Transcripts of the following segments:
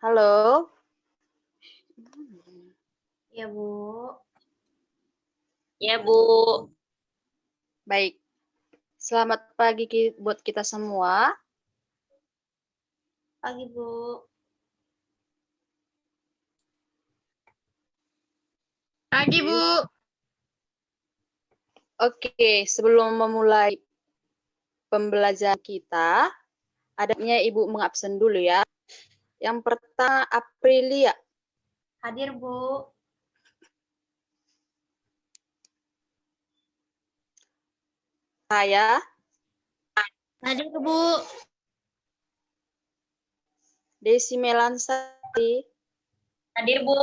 Halo. Ya, Bu. Ya, Bu. Baik. Selamat pagi buat kita semua. Pagi, Bu. Pagi, Bu. Oke, sebelum memulai pembelajaran kita, adanya Ibu mengabsen dulu ya. Yang pertama, Aprilia. Hadir, Bu. Saya. Hadir, Bu. Desi Melansari. Hadir, Bu.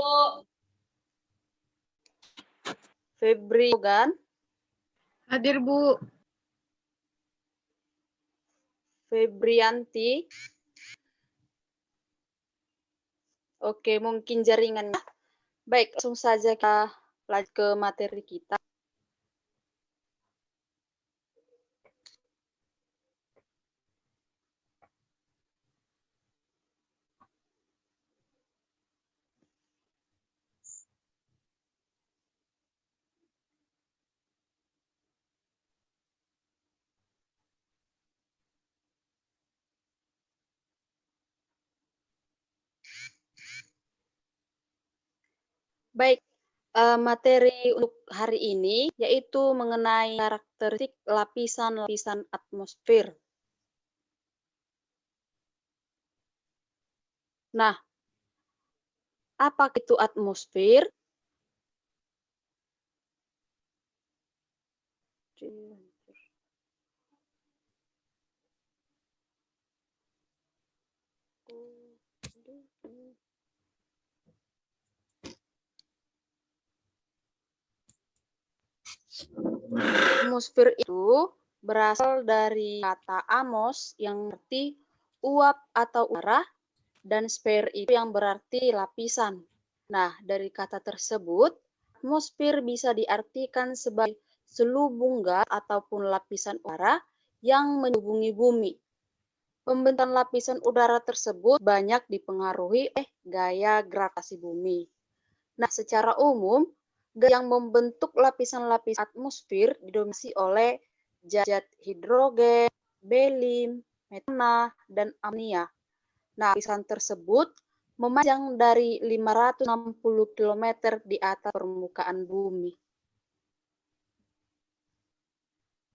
Febri Yogan. Hadir, Bu. Febrianti. Oke, mungkin jaringannya. Baik, langsung saja kita lanjut ke materi kita. Baik, materi untuk hari ini yaitu mengenai karakteristik lapisan-lapisan atmosfer. Nah, apa itu atmosfer? Atmosfer itu berasal dari kata amos yang berarti uap atau udara dan sphere itu yang berarti lapisan. Nah, dari kata tersebut, atmosfer bisa diartikan sebagai selubung gas ataupun lapisan udara yang menyelubungi bumi. Pembentukan lapisan udara tersebut banyak dipengaruhi oleh gaya gravitasi bumi. Nah, secara umum, gaya yang membentuk lapisan-lapisan atmosfer didominasi oleh zat hidrogen, berium, metana, dan amonia. Nah, lapisan tersebut memanjang dari 560 km di atas permukaan bumi.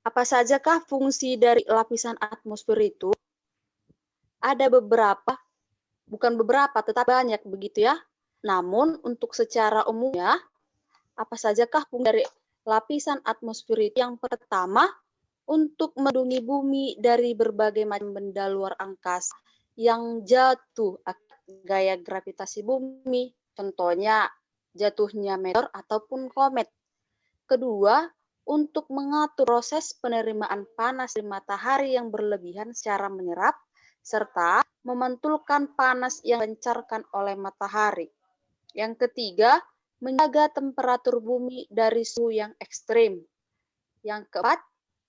Apa sajakah fungsi dari lapisan atmosfer itu? Ada beberapa, bukan beberapa, tetapi banyak begitu ya. Namun, untuk secara umumnya, apa sajakah fungsi dari lapisan atmosfer itu? Yang pertama, untuk melindungi bumi dari berbagai macam benda luar angkasa yang jatuh akibat gaya gravitasi bumi, contohnya jatuhnya meteor ataupun komet. Kedua, untuk mengatur proses penerimaan panas dari matahari yang berlebihan secara menyerap, serta memantulkan panas yang dipancarkan oleh matahari. Yang ketiga, menjaga temperatur bumi dari suhu yang ekstrim. Yang keempat,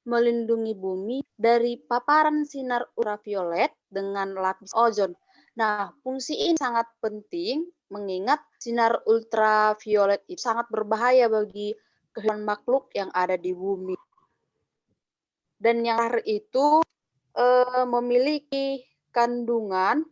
melindungi bumi dari paparan sinar ultraviolet dengan lapis ozon. Nah, fungsi ini sangat penting mengingat sinar ultraviolet itu sangat berbahaya bagi kehidupan makhluk yang ada di bumi. Dan yang terakhir itu memiliki kandungan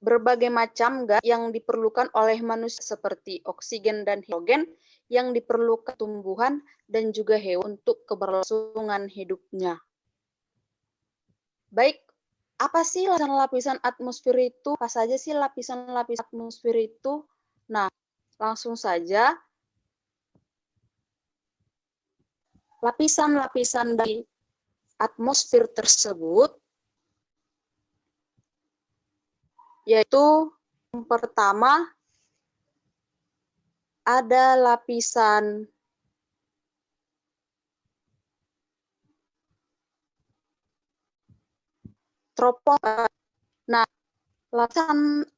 berbagai macam gas yang diperlukan oleh manusia seperti oksigen dan hidrogen yang diperlukan tumbuhan dan juga hewan untuk keberlangsungan hidupnya. Baik, apa sih lapisan-lapisan atmosfer itu? Apa saja sih lapisan-lapisan atmosfer itu? Nah, langsung saja. Lapisan-lapisan dari atmosfer tersebut yaitu yang pertama ada lapisan troposfer. Nah, lapisan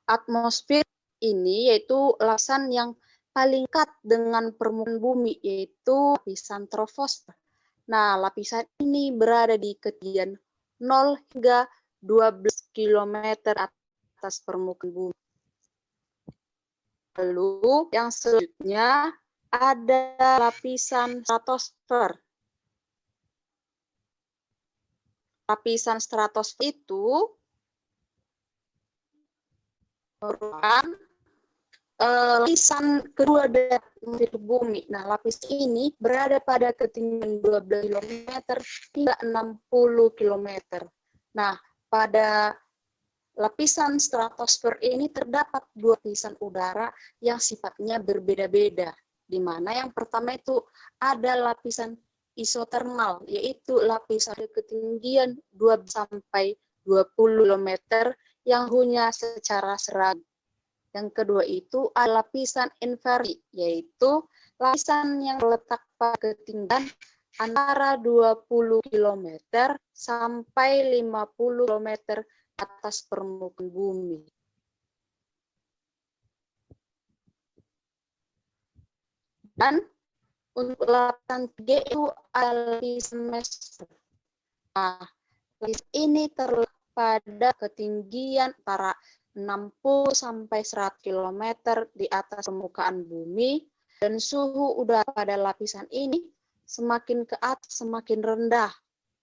atmosfer ini yaitu lapisan yang paling dekat dengan permukaan bumi, yaitu lapisan troposfer. Nah, lapisan ini berada di ketinggian 0 hingga 12 km atas permukaan bumi. Lalu yang selanjutnya ada lapisan stratosfer. Lapisan stratosfer itu merupakan lapisan kedua dari atmosfer bumi. Nah, lapis ini berada pada ketinggian 12 km hingga 60 km. Nah, pada lapisan stratosfer ini terdapat dua lapisan udara yang sifatnya berbeda-beda, di mana yang pertama itu ada lapisan isotermal, yaitu lapisan ketinggian 2 sampai 20 km yang hanya secara seragam. Yang kedua itu ada lapisan infrari, yaitu lapisan yang terletak pada ketinggian antara 20 km sampai 50 km atas permukaan bumi. Dan untuk lapisan G itu ada lapisan mesosfer. Nah, lapisan ini terletak pada ketinggian antara 60 sampai 100 km di atas permukaan bumi, dan suhu udara pada lapisan ini semakin ke atas semakin rendah.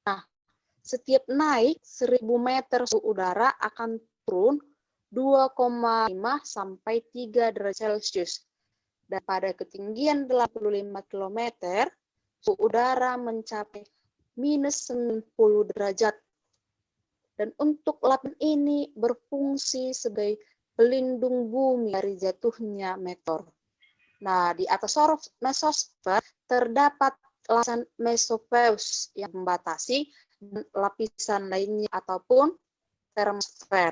Nah, setiap naik 1000 meter suhu udara akan turun 2,5 sampai 3 derajat Celcius. Dan pada ketinggian 85 km, suhu udara mencapai minus 90 derajat. Dan untuk lapisan ini berfungsi sebagai pelindung bumi dari jatuhnya meteor. Nah, di atas mesosfer terdapat lapisan mesopause yang membatasi lapisan lainnya ataupun termosfer.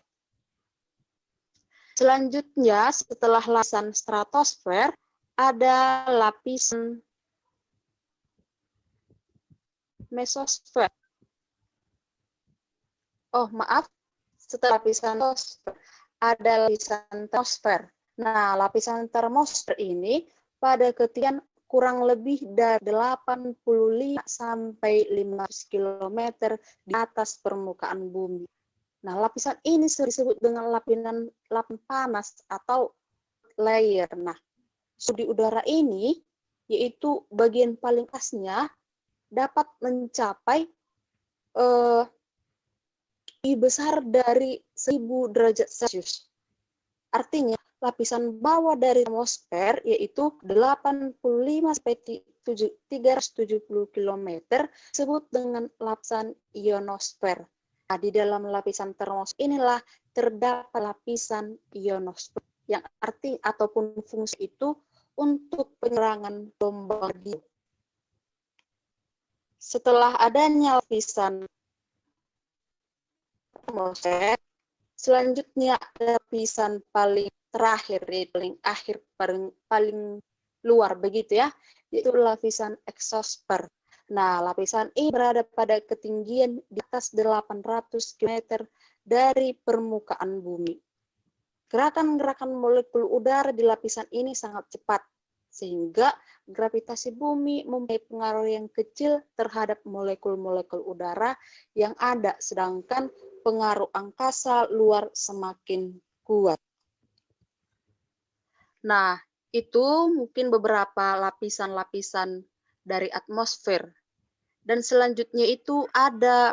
Selanjutnya, setelah lapisan stratosfer, ada lapisan mesosfer. Oh, maaf, setelah lapisan termosfer, ada lapisan termosfer. Nah, lapisan termosfer ini pada ketinggian kurang lebih dari 85 sampai 500 km di atas permukaan bumi. Nah, lapisan ini disebut dengan lapisan panas atau layer. Nah, suhu di udara ini, yaitu bagian paling atasnya, dapat mencapai lebih besar dari 1000 derajat Celcius. Artinya, lapisan bawah dari atmosfer yaitu 85 sampai 370 km disebut dengan lapisan ionosfer. Nah, di dalam lapisan termosfer inilah terdapat lapisan ionosfer yang arti ataupun fungsi itu untuk penyerangan gelombang radio. Setelah adanya lapisan atmosfer, selanjutnya lapisan paling terakhir, paling luar begitu ya, yaitu lapisan eksosfer. Nah, lapisan ini berada pada ketinggian di atas 800 km dari permukaan bumi. Gerakan-gerakan molekul udara di lapisan ini sangat cepat, sehingga gravitasi bumi mempunyai pengaruh yang kecil terhadap molekul-molekul udara yang ada, sedangkan pengaruh angkasa luar semakin kuat. Nah, itu mungkin beberapa lapisan-lapisan dari atmosfer. Dan selanjutnya itu ada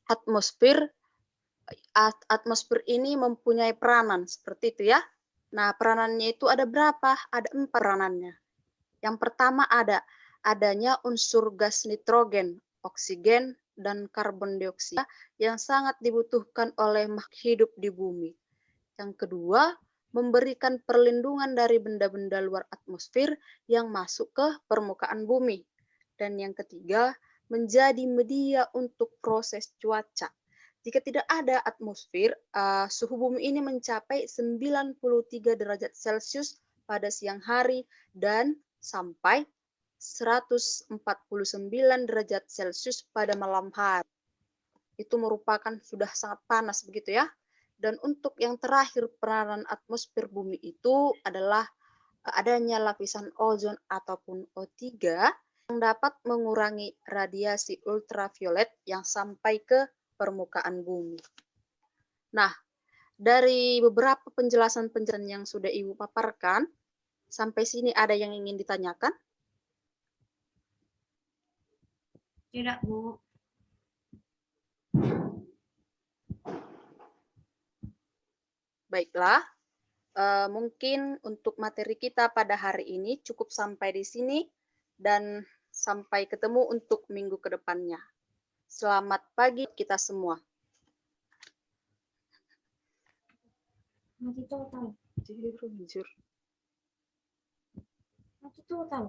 atmosfer. Atmosfer ini mempunyai peranan seperti itu ya. Nah, peranannya itu ada berapa? Ada 4 peranannya. Yang pertama adanya unsur gas nitrogen, oksigen, dan karbon dioksida yang sangat dibutuhkan oleh makhluk hidup di bumi. Yang kedua, memberikan perlindungan dari benda-benda luar atmosfer yang masuk ke permukaan bumi. Dan yang ketiga, menjadi media untuk proses cuaca. Jika tidak ada atmosfer, suhu bumi ini mencapai 93 derajat Celcius pada siang hari dan sampai 149 derajat Celcius pada malam hari. Itu merupakan sudah sangat panas begitu ya. Dan untuk yang terakhir peranan atmosfer bumi itu adalah adanya lapisan ozon ataupun O3 yang dapat mengurangi radiasi ultraviolet yang sampai ke permukaan bumi. Nah, dari beberapa penjelasan-penjelasan yang sudah Ibu paparkan, sampai sini ada yang ingin ditanyakan? Tidak, Bu. Baiklah, mungkin untuk materi kita pada hari ini cukup sampai di sini dan sampai ketemu untuk minggu ke depannya. Selamat pagi kita semua. Nanti tahu. Jujur. Nanti tahu.